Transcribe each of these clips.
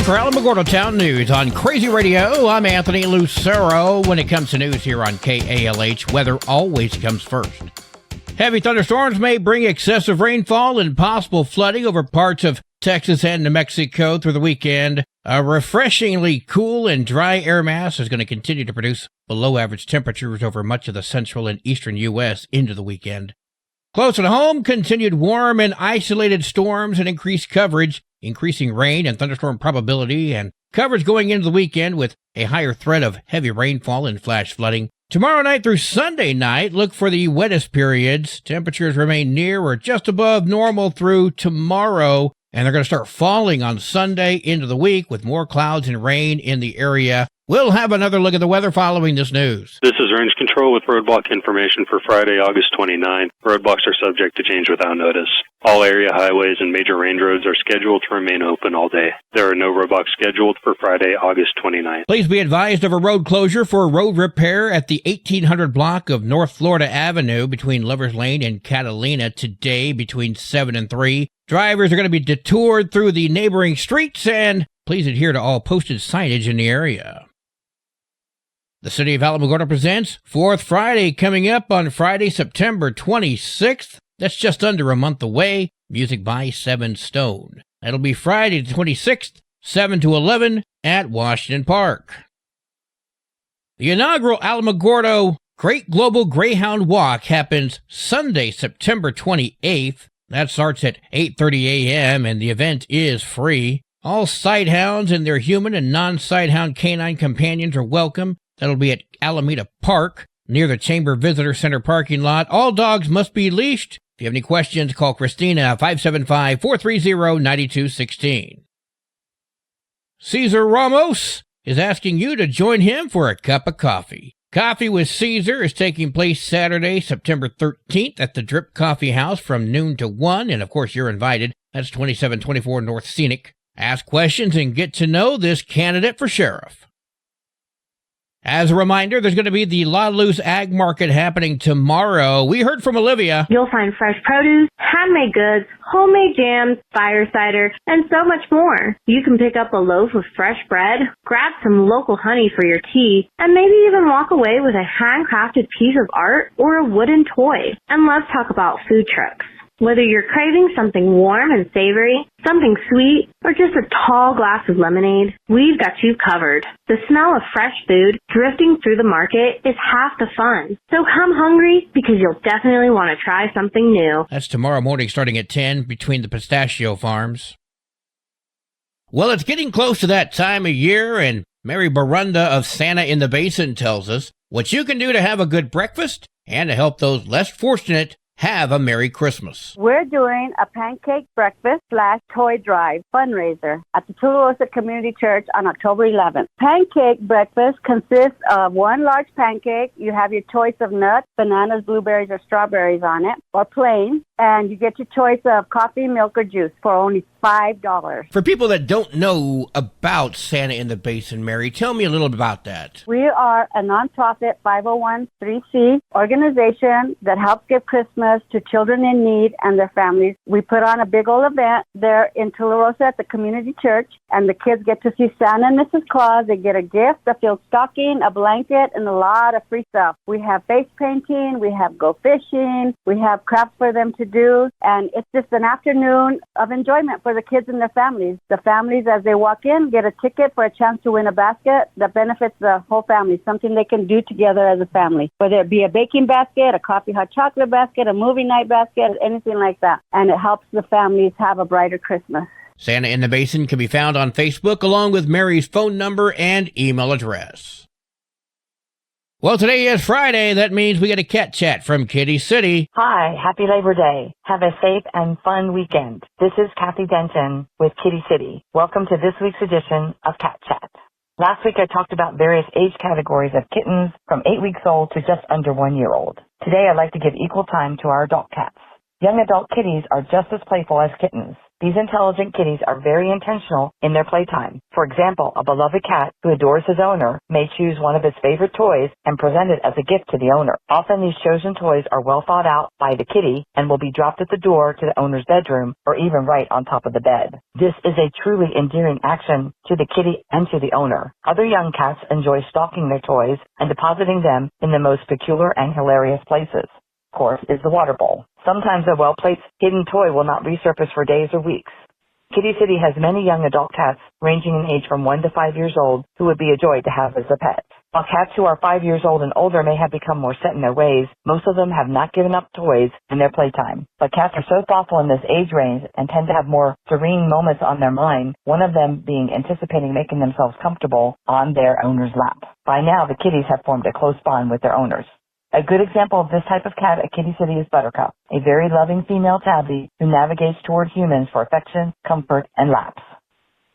time for Alamogordo Town News on Crazy Radio. I'm Anthony Lucero. When it comes to news here on KALH, weather always comes first. Heavy thunderstorms may bring excessive rainfall and possible flooding over parts of Texas and New Mexico through the weekend. A refreshingly cool and dry air mass is going to continue to produce below average temperatures over much of the central and eastern U.S. into the weekend. Closer to home, continued warm and isolated storms and increased coverage, increasing rain and thunderstorm probability, and coverage going into the weekend with a higher threat of heavy rainfall and flash flooding. Tomorrow night through Sunday night, look for the wettest periods. Temperatures remain near or just above normal through tomorrow, and they're going to start falling on Sunday into the week with more clouds and rain in the area. We'll have another look at the weather following this news. This is Range Control with roadblock information for Friday, August 29. Roadblocks are subject to change without notice. All area highways and major range roads are scheduled to remain open all day. There are no roadblocks scheduled for Friday, August 29. Please be advised of a road closure for road repair at the 1800 block of North Florida Avenue between Lovers Lane and Catalina today between 7 and 3. Drivers are going to be detoured through the neighboring streets, and please adhere to all posted signage in the area. The City of Alamogordo presents Fourth Friday coming up on Friday, September 26th. That's just under a month away. Music by 7 Stone. That'll be Friday the 26th, 7 to 11 at Washington Park. The inaugural Alamogordo Great Global Greyhound Walk happens Sunday, September 28th. That starts at 8:30 a.m. and the event is free. All sighthounds and their human and non-sighthound canine companions are welcome. That'll be at Alameda Park, near the Chamber Visitor Center parking lot. All dogs must be leashed. If you have any questions, call Christina, 575-430-9216. Cesar Ramos is asking you to join him for a cup of coffee. Coffee with Cesar is taking place Saturday, September 13th at the Drip Coffee House from noon to 1, and of course you're invited. That's 2724 North Scenic. Ask questions and get to know this candidate for sheriff. As a reminder, there's going to be the La Luz Ag Market happening tomorrow. We heard from Olivia. You'll find fresh produce, handmade goods, homemade jams, fire cider, and so much more. You can pick up a loaf of fresh bread, grab some local honey for your tea, and maybe even walk away with a handcrafted piece of art or a wooden toy. And let's talk about food trucks. Whether you're craving something warm and savory, something sweet, or just a tall glass of lemonade, we've got you covered. The smell of fresh food drifting through the market is half the fun. So come hungry because you'll definitely want to try something new. That's tomorrow morning starting at 10 between the pistachio farms. Well, it's getting close to that time of year, and Mary Barunda of Santa in the Basin tells us what you can do to have a good breakfast and to help those less fortunate have a Merry Christmas. We're doing a pancake breakfast / toy drive fundraiser at the Tularosa Community Church on October 11th. Pancake breakfast consists of one large pancake. You have your choice of nuts, bananas, blueberries, or strawberries on it, or plain. And you get your choice of coffee, milk, or juice for only $5. For people that don't know about Santa in the Basin, Mary, tell me a little about that. We are a nonprofit 501(c) organization that helps give Christmas to children in need and their families. We put on a big old event there in Tularosa at the community church, and the kids get to see Santa and Mrs. Claus. They get a gift, a filled stocking, a blanket, and a lot of free stuff. We have face painting, we have go fishing, we have crafts for them to do, and it's just an afternoon of enjoyment for the kids and their families. The families, as they walk in, get a ticket for a chance to win a basket that benefits the whole family, something they can do together as a family, whether it be a baking basket, a coffee hot chocolate basket, a movie night basket, anything like that. And it helps the families have a brighter Christmas. Santa in the Basin can be found on Facebook along with Mary's phone number and email address. Well, today is Friday. That means we get a cat chat from Kitty City. Hi, happy Labor Day. Have a safe and fun weekend. This is Kathy Denton with Kitty City. Welcome to this week's edition of Cat Chat. Last week I talked about various age categories of kittens from 8 weeks old to just under 1 year old. Today I'd like to give equal time to our adult cats. Young adult kitties are just as playful as kittens. These intelligent kitties are very intentional in their playtime. For example, a beloved cat who adores his owner may choose one of his favorite toys and present it as a gift to the owner. Often these chosen toys are well thought out by the kitty and will be dropped at the door to the owner's bedroom or even right on top of the bed. This is a truly endearing action to the kitty and to the owner. Other young cats enjoy stalking their toys and depositing them in the most peculiar and hilarious places. Of course, is the water bowl. Sometimes a well-placed hidden toy will not resurface for days or weeks. Kitty City has many young adult cats ranging in age from 1 to 5 years old who would be a joy to have as a pet. While cats who are 5 years old and older may have become more set in their ways, most of them have not given up toys in their playtime. But cats are so thoughtful in this age range and tend to have more serene moments on their mind, one of them being anticipating making themselves comfortable on their owner's lap. By now, the kitties have formed a close bond with their owners. A good example of this type of cat at Kitty City is Buttercup, a very loving female tabby who navigates toward humans for affection, comfort, and laps.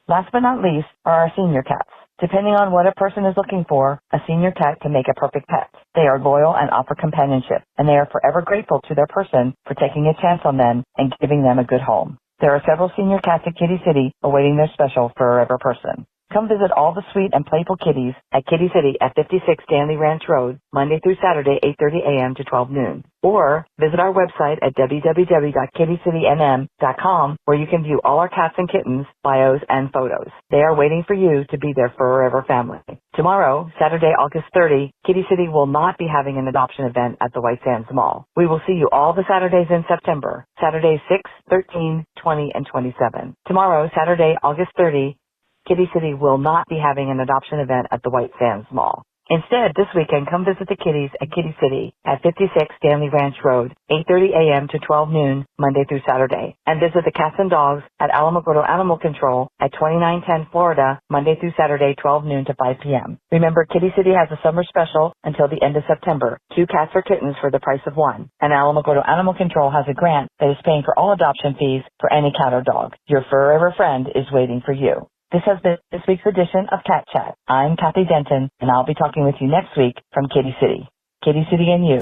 Last but not least are our senior cats. Depending on what a person is looking for, a senior cat can make a perfect pet. They are loyal and offer companionship, and they are forever grateful to their person for taking a chance on them and giving them a good home. There are several senior cats at Kitty City awaiting their special forever person. Come visit all the sweet and playful kitties at Kitty City at 56 Stanley Ranch Road, Monday through Saturday, 8:30 a.m. to 12 noon. Or visit our website at www.kittycitynm.com, where you can view all our cats and kittens, bios, and photos. They are waiting for you to be their forever family. Tomorrow, Saturday, August 30, Kitty City will not be having an adoption event at the White Sands Mall. We will see you all the Saturdays in September, Saturdays 6, 13, 20, and 27. Tomorrow, Saturday, August 30, Kitty City will not be having an adoption event at the White Sands Mall. Instead, this weekend, come visit the kitties at Kitty City at 56 Stanley Ranch Road, 8:30 a.m. to 12 noon, Monday through Saturday. And visit the cats and dogs at Alamogordo Animal Control at 2910 Florida, Monday through Saturday, 12 noon to 5 p.m. Remember, Kitty City has a summer special until the end of September. 2 cats or kittens for the price of 1. And Alamogordo Animal Control has a grant that is paying for all adoption fees for any cat or dog. Your forever friend is waiting for you. This has been this week's edition of Cat Chat. I'm Kathy Denton, and I'll be talking with you next week from Kitty City. Kitty City and you.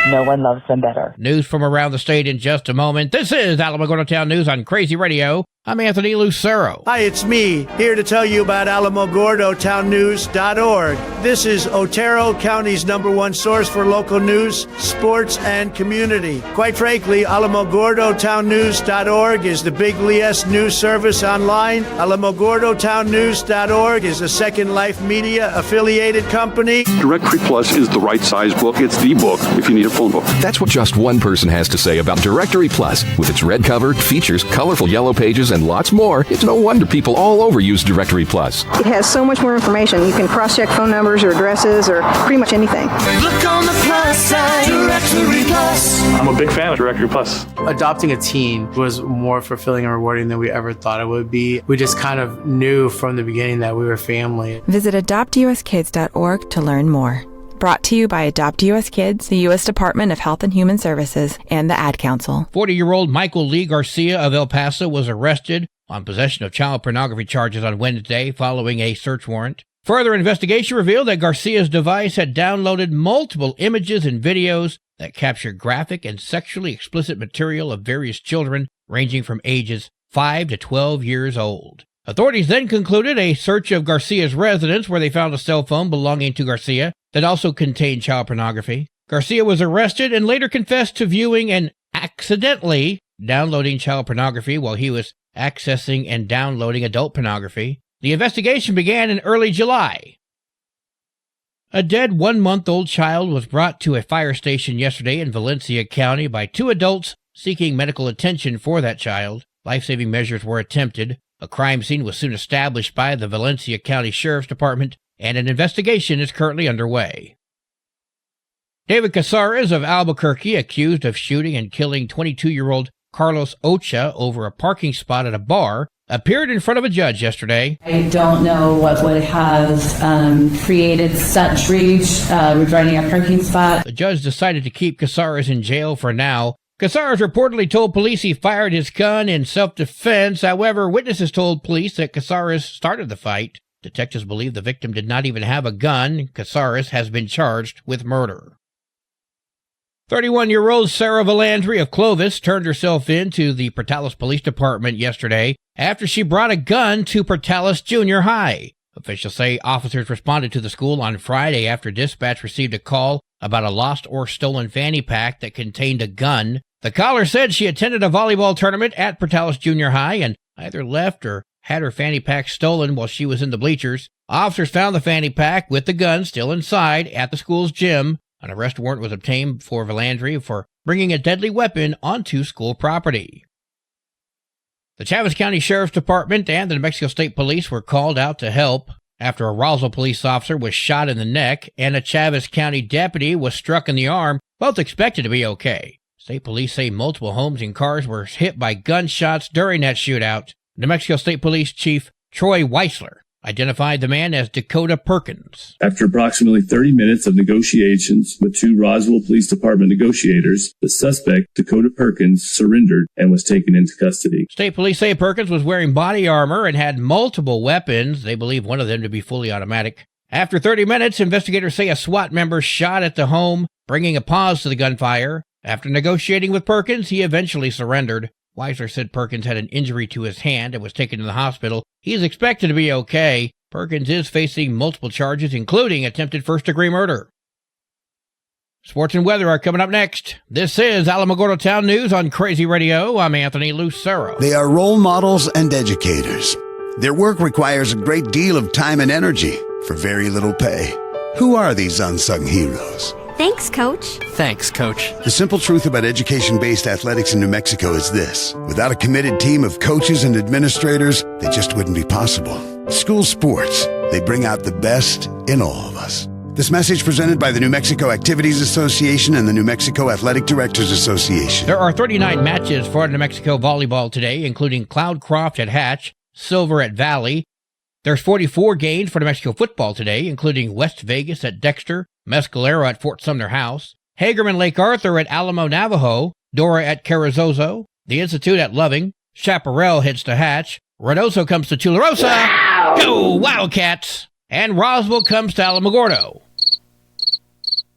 No one loves them better. News from around the state in just a moment. This is Alamogordo Town News on Crazy Radio. I'm Anthony Lucero. Hi, it's me, here to tell you about AlamogordoTownNews.org. This is Otero County's #1 source for local news, sports, and community. Quite frankly, AlamogordoTownNews.org is the big LES news service online. AlamogordoTownNews.org is a Second Life Media affiliated company. Directory Plus is the right size book. It's the book if you need a phone book. That's what just one person has to say about Directory Plus. With its red cover, features, colorful yellow pages, and lots more, it's no wonder people all over use Directory Plus. It has so much more information. You can cross-check phone numbers or addresses or pretty much anything. Look on the plus side, Directory Plus. I'm a big fan of Directory Plus. Adopting a teen was more fulfilling and rewarding than we ever thought it would be. We just kind of knew from the beginning that we were family. Visit adoptuskids.org to learn more. Brought to you by Adopt U.S. Kids, the U.S. Department of Health and Human Services, and the Ad Council. 40-year-old Michael Lee Garcia of El Paso was arrested on possession of child pornography charges on Wednesday following a search warrant. Further investigation revealed that Garcia's device had downloaded multiple images and videos that captured graphic and sexually explicit material of various children ranging from ages 5 to 12 years old. Authorities then concluded a search of Garcia's residence where they found a cell phone belonging to Garcia that also contained child pornography. Garcia was arrested and later confessed to viewing and accidentally downloading child pornography while he was accessing and downloading adult pornography. The investigation began in early July. A dead 1-month-old child was brought to a fire station yesterday in Valencia County by 2 adults seeking medical attention for that child. Life-saving measures were attempted. A crime scene was soon established by the Valencia County Sheriff's Department, and an investigation is currently underway. David Casares of Albuquerque, accused of shooting and killing 22-year-old Carlos Ocha over a parking spot at a bar, appeared in front of a judge yesterday. I don't know what would have created such rage regarding a parking spot. The judge decided to keep Casares in jail for now. Casares reportedly told police he fired his gun in self-defense. However, witnesses told police that Casares started the fight. Detectives believe the victim did not even have a gun. Casares has been charged with murder. 31-year-old Sarah Valandry of Clovis turned herself in to the Portales Police Department yesterday after she brought a gun to Portales Junior High. Officials say officers responded to the school on Friday after dispatch received a call about a lost or stolen fanny pack that contained a gun. The caller said she attended a volleyball tournament at Portales Junior High and either left or had her fanny pack stolen while she was in the bleachers. Officers found the fanny pack with the gun still inside at the school's gym. An arrest warrant was obtained for Valandry for bringing a deadly weapon onto school property. The Chaves County Sheriff's Department and the New Mexico State Police were called out to help after a Roswell police officer was shot in the neck and a Chaves County deputy was struck in the arm, both expected to be okay. State police say multiple homes and cars were hit by gunshots during that shootout. New Mexico State Police Chief Troy Weisler identified the man as Dakota Perkins. After approximately 30 minutes of negotiations with two Roswell Police Department negotiators, the suspect, Dakota Perkins, surrendered and was taken into custody. State police say Perkins was wearing body armor and had multiple weapons. They believe one of them to be fully automatic. After 30 minutes, investigators say a SWAT member shot at the home, bringing a pause to the gunfire. After negotiating with Perkins, he eventually surrendered. Weisler said Perkins had an injury to his hand and was taken to the hospital. He is expected to be okay. Perkins is facing multiple charges, including attempted first-degree murder. Sports and weather are coming up next. This is Alamogordo Town News on Crazy Radio. I'm Anthony Lucero. They are role models and educators. Their work requires a great deal of time and energy for very little pay. Who are these unsung heroes? Thanks, Coach. Thanks, Coach. The simple truth about education-based athletics in New Mexico is this. Without a committed team of coaches and administrators, they just wouldn't be possible. School sports, they bring out the best in all of us. This message presented by the New Mexico Activities Association and the New Mexico Athletic Directors Association. There are 39 matches for New Mexico volleyball today, including Cloudcroft at Hatch, Silver at Valley. There's 44 games for New Mexico football today, including West Vegas at Dexter, Mescalero at Fort Sumner House, Hagerman Lake Arthur at Alamo Navajo, Dora at Carrizozo, the Institute at Loving, Chaparral heads to Hatch, Reynoso comes to Tularosa, wow! Go Wildcats, and Roswell comes to Alamogordo.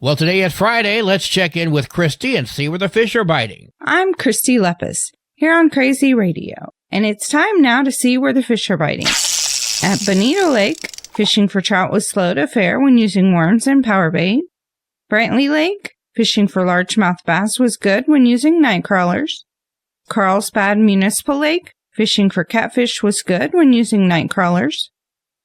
Well, today is Friday. Let's check in with Christy and see where the fish are biting. I'm Christy Lepis, here on Crazy Radio, and it's time now to see where the fish are biting. At Bonito Lake, fishing for trout was slow to fare when using worms and power bait. Brantley Lake, fishing for largemouth bass was good when using night crawlers. Carlsbad Municipal Lake, fishing for catfish was good when using night crawlers.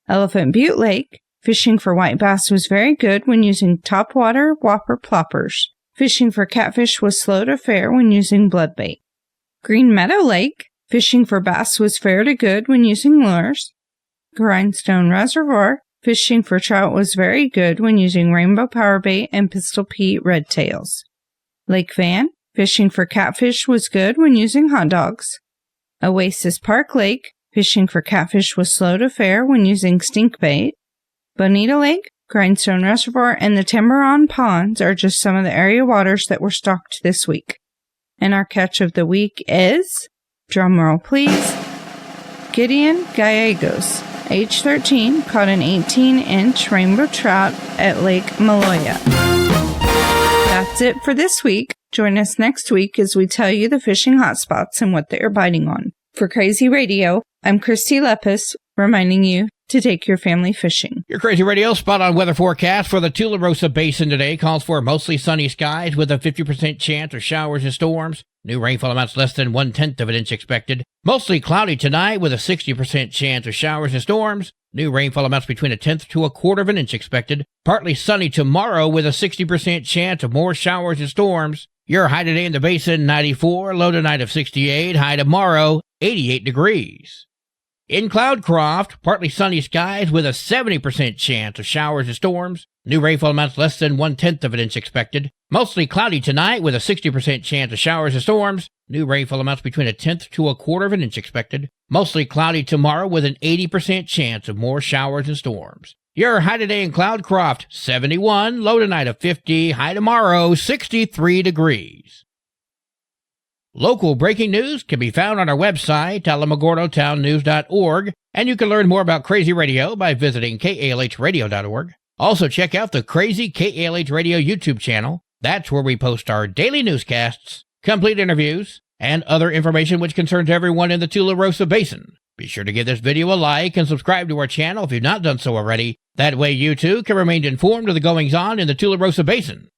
Elephant Butte Lake, fishing for white bass was very good when using topwater whopper ploppers. Fishing for catfish was slow to fare when using blood bait. Green Meadow Lake, fishing for bass was fair to good when using lures. Grindstone Reservoir, fishing for trout was very good when using rainbow power bait and Pistol Pete red tails. Lake Van, fishing for catfish was good when using hot dogs. Oasis Park Lake, fishing for catfish was slow to fare when using stink bait. Bonita Lake, Grindstone Reservoir, and the Tiburon Ponds are just some of the area waters that were stocked this week. And our catch of the week is, drumroll please, Gideon Gallegos, age 13, caught an 18-inch rainbow trout at Lake Maloya. That's it for this week. Join us next week as we tell you the fishing hotspots and what they are biting on. For Crazy Radio, I'm Christy Lepis, reminding you to take your family fishing. Your Crazy Radio spot-on weather forecast for the Tularosa Basin today calls for mostly sunny skies with a 50% chance of showers and storms. New rainfall amounts less than 1/10 of an inch expected. Mostly cloudy tonight with a 60% chance of showers and storms. New rainfall amounts between 1/10 to 1/4 of an inch expected. Partly sunny tomorrow with a 60% chance of more showers and storms. Your high today in the basin, 94, low tonight of 68, high tomorrow, 88 degrees. In Cloudcroft, partly sunny skies with a 70% chance of showers and storms. New rainfall amounts less than 1/10 of an inch expected. Mostly cloudy tonight with a 60% chance of showers and storms. New rainfall amounts between 1/10 to 1/4 of an inch expected. Mostly cloudy tomorrow with an 80% chance of more showers and storms. Your high today in Cloudcroft, 71, low tonight of 50, high tomorrow, 63 degrees. Local breaking news can be found on our website, alamogordotownnews.org, and you can learn more about Crazy Radio by visiting kalhradio.org. Also check out the Crazy KALH Radio YouTube channel. That's where we post our daily newscasts, complete interviews, and other information which concerns everyone in the Tularosa Basin. Be sure to give this video a like and subscribe to our channel if you've not done so already. That way you too can remain informed of the goings-on in the Tularosa Basin.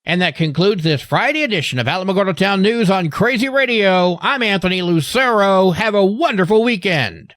And that concludes this Friday edition of Alamogordo Town News on Crazy Radio. I'm Anthony Lucero. Have a wonderful weekend.